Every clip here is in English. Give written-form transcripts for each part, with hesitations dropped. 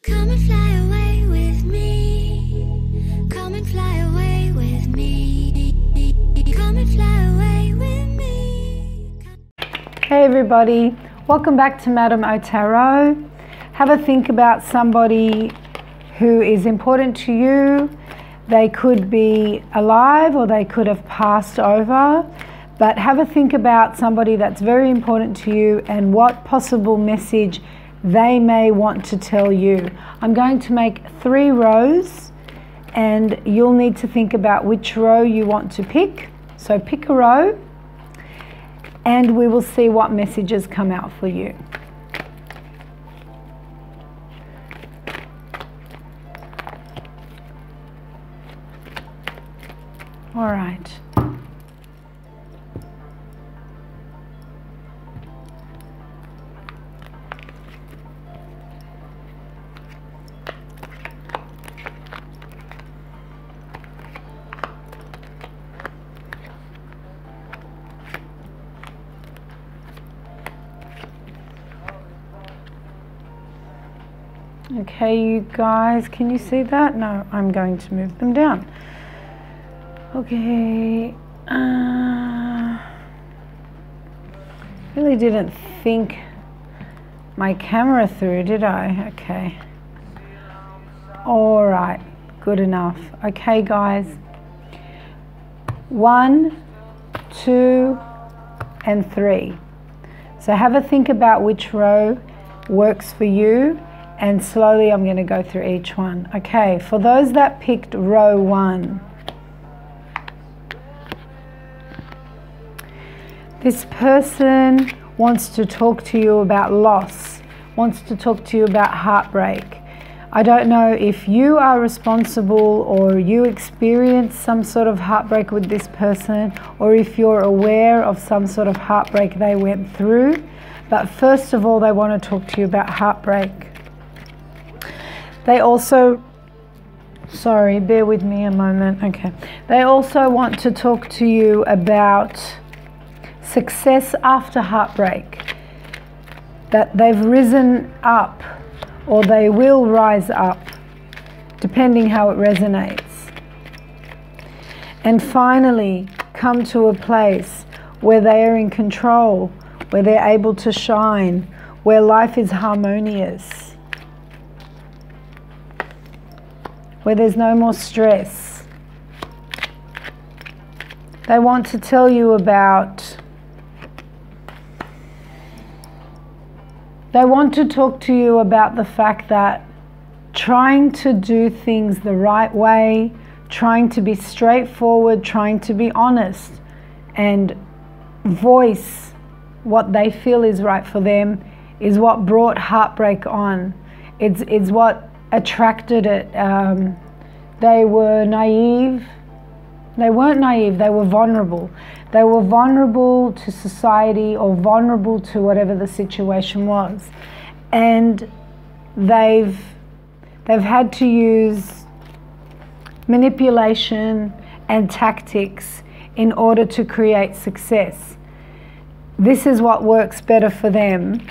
Come and fly away with me. Come and fly away with me. Come and fly away with me. Hey everybody, welcome back to Madame O Tarot. Have a think about somebody who is important to you. They could be alive or they could have passed over, but have a think about somebody that's very important to you and what possible message they may want to tell you. I'm going to make 3 rows and you'll need to think about which row you want to pick. So pick a row and we will see what messages come out for you. All right. Okay, you guys, can you see that? No, I'm going to move them down. Okay. Really didn't think my camera through, did I? Okay. All right, good enough. Okay, guys. 1, 2, and 3. So have a think about which row works for you. And slowly I'm going to go through each one. Okay, for those that picked row 1. This person wants to talk to you about loss, wants to talk to you about heartbreak. I don't know if you are responsible or you experience some sort of heartbreak with this person, or if you're aware of some sort of heartbreak they went through. But first of all, they want to talk to you about heartbreak. They also, sorry, bear with me a moment. Okay. They also want to talk to you about success after heartbreak, that they've risen up or they will rise up, depending how it resonates. And finally, come to a place where they are in control, where they're able to shine, where life is harmonious, where there's no more stress. They want to tell you about, they want to talk to you about the fact that trying to do things the right way, trying to be straightforward, trying to be honest and voice what they feel is right for them is what brought heartbreak on. It's what attracted it. They were naive. They weren't naive, they were vulnerable. They were vulnerable to society or vulnerable to whatever the situation was. And they've had to use manipulation and tactics in order to create success. This is what works better for them,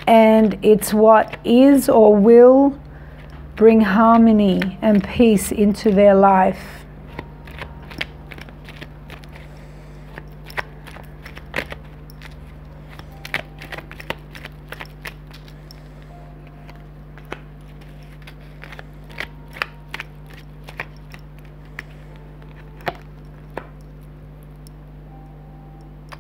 and it's what is or will bring harmony and peace into their life.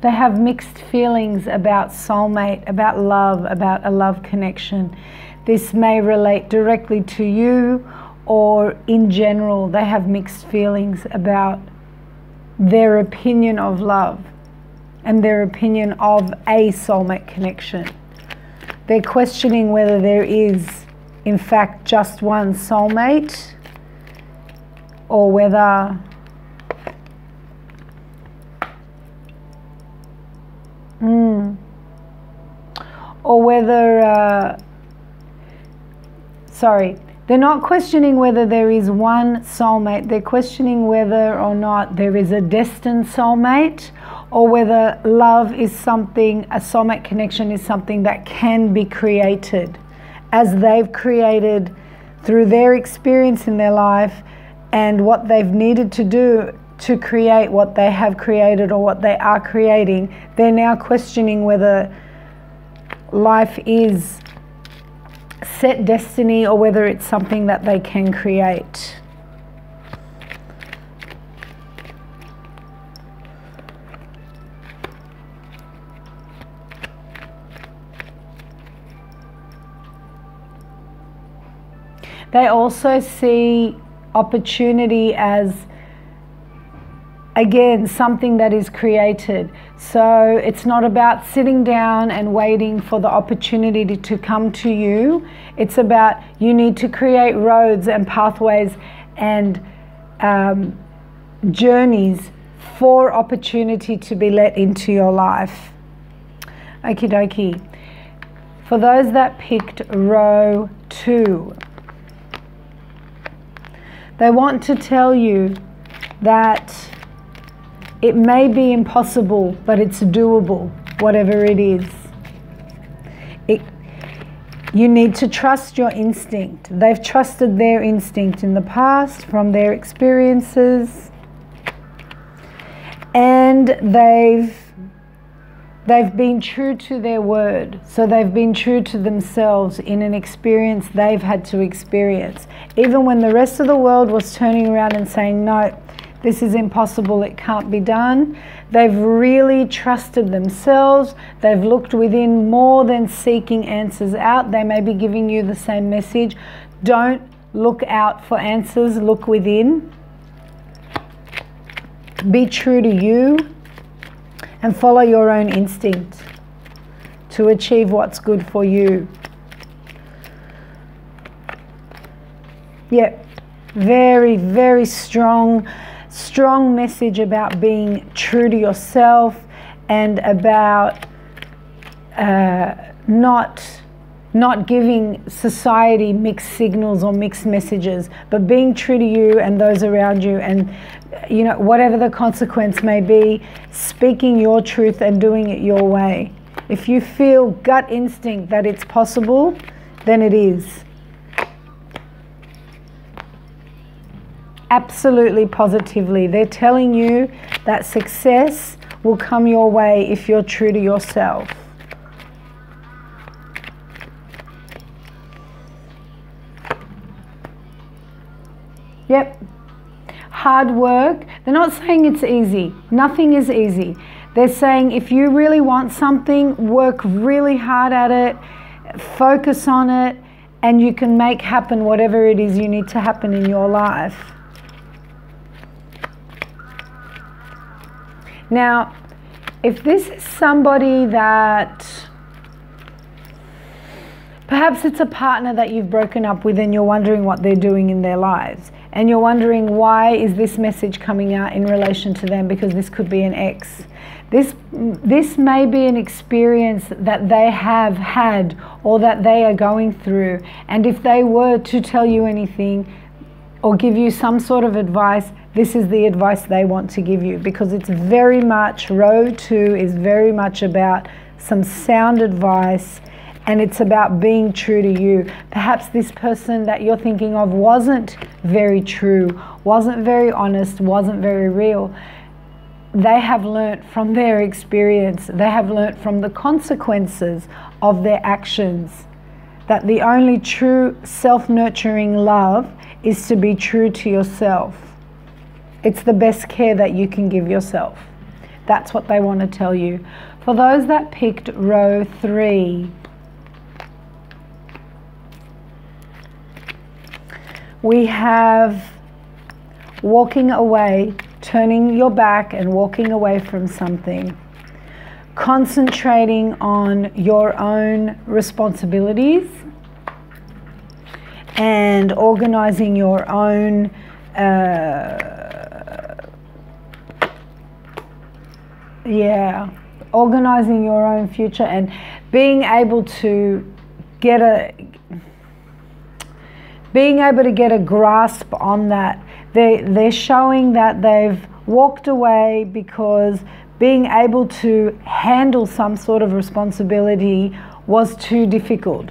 They have mixed feelings about soulmate, about love, about a love connection. This may relate directly to you, or in general, they have mixed feelings about their opinion of love and their opinion of a soulmate connection. They're questioning whether there is, in fact, just one soulmate, or whether they're not questioning whether there is one soulmate. They're questioning whether or not there is a destined soulmate, or whether love is something, a soulmate connection is something that can be created as they've created through their experience in their life and what they've needed to do to create what they have created or what they are creating. They're now questioning whether life is set destiny or whether it's something that they can create. They also see opportunity as, again, something that is created. So it's not about sitting down and waiting for the opportunity to come to you. It's about you need to create roads and pathways and journeys for opportunity to be let into your life. Okie dokie. For those that picked row 2, they want to tell you that it may be impossible, but it's doable, whatever it is. You need to trust your instinct. They've trusted their instinct in the past from their experiences, and they've been true to their word. So they've been true to themselves in an experience they've had to experience. Even when the rest of the world was turning around and saying, no, this is impossible, it can't be done, they've really trusted themselves. They've looked within more than seeking answers out. They may be giving you the same message. Don't look out for answers, look within. Be true to you and follow your own instinct to achieve what's good for you. Yep, very, very strong message about being true to yourself and about not giving society mixed signals or mixed messages, but being true to you and those around you, and you know, whatever the consequence may be, speaking your truth and doing it your way. If you feel gut instinct that it's possible, then it is. Absolutely, positively. They're telling you that success will come your way if you're true to yourself. Yep. Hard work. They're not saying it's easy. Nothing is easy. They're saying if you really want something, work really hard at it, focus on it, and you can make happen whatever it is you need to happen in your life. Now, if this is somebody that perhaps it's a partner that you've broken up with and you're wondering what they're doing in their lives, and you're wondering why is this message coming out in relation to them, because this could be an ex. This may be an experience that they have had or that they are going through, and if they were to tell you anything or give you some sort of advice, this is the advice they want to give you, because it's very much, row 2 is very much about some sound advice, and it's about being true to you. Perhaps this person that you're thinking of wasn't very true, wasn't very honest, wasn't very real. They have learnt from their experience, they have learnt from the consequences of their actions, that the only true self-nurturing love is to be true to yourself. It's the best care that you can give yourself. That's what they want to tell you. For those that picked row 3, we have walking away, turning your back and walking away from something, concentrating on your own responsibilities and organizing your own organizing your own future and being able to get a grasp on that. They're showing that they've walked away because being able to handle some sort of responsibility was too difficult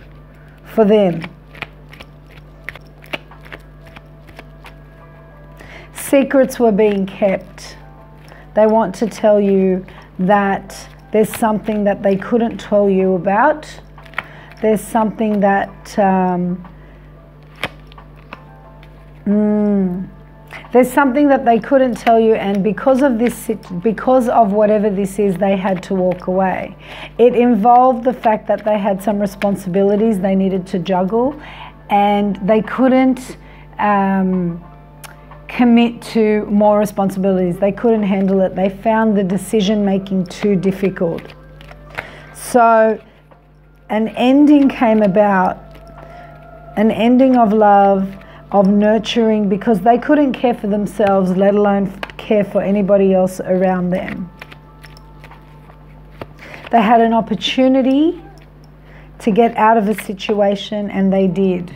for them. Secrets were being kept. They want to tell you that there's something that they couldn't tell you about. There's something that there's something that they couldn't tell you, and because of whatever this is, they had to walk away. It involved the fact that they had some responsibilities they needed to juggle, and they couldn't commit to more responsibilities. They couldn't handle it. They found the decision making too difficult. So an ending came about, an ending of love, of nurturing, because they couldn't care for themselves, let alone care for anybody else around them. They had an opportunity to get out of a situation, and they did.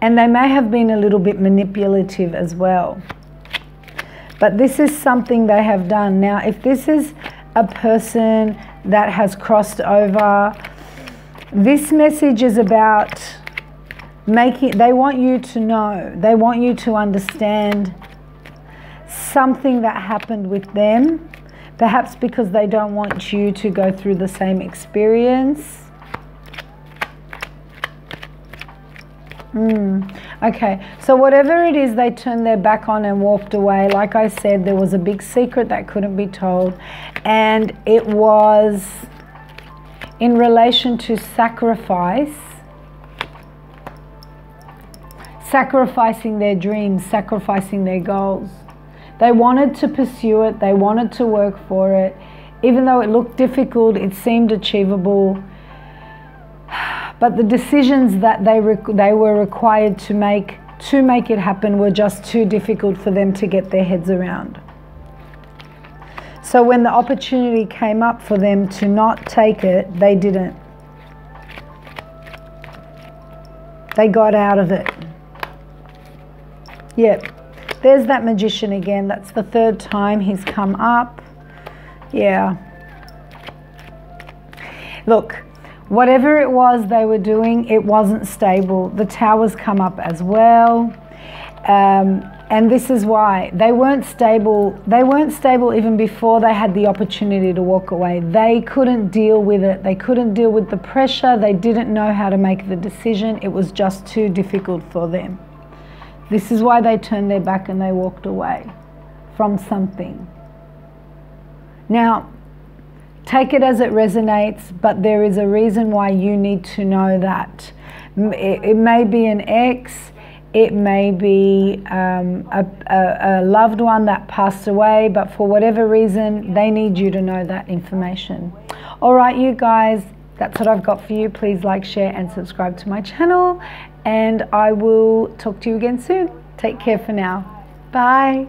And they may have been a little bit manipulative as well. But this is something they have done. Now, if this is a person that has crossed over, this message is about they want you to know, they want you to understand something that happened with them, perhaps because they don't want you to go through the same experience. Okay, so whatever it is, they turned their back on and walked away. Like I said, there was a big secret that couldn't be told, and it was in relation to sacrificing their dreams, sacrificing their goals. They wanted to pursue it, they wanted to work for it. Even though it looked difficult, it seemed achievable. But the decisions that they were required to make it happen were just too difficult for them to get their heads around. So when the opportunity came up for them to not take it, they didn't. They got out of it. Yep, there's that Magician again. That's the third time he's come up. Yeah. Look, whatever it was they were doing, it wasn't stable. The Tower's come up as well. And this is why. They weren't stable. They weren't stable even before they had the opportunity to walk away. They couldn't deal with it. They couldn't deal with the pressure. They didn't know how to make the decision. It was just too difficult for them. This is why they turned their back and they walked away from something. Now, take it as it resonates, but there is a reason why you need to know that. It may be an ex, it may be a loved one that passed away, but for whatever reason, they need you to know that information. All right, you guys, that's what I've got for you. Please like, share, and subscribe to my channel, and I will talk to you again soon. Take care for now. Bye.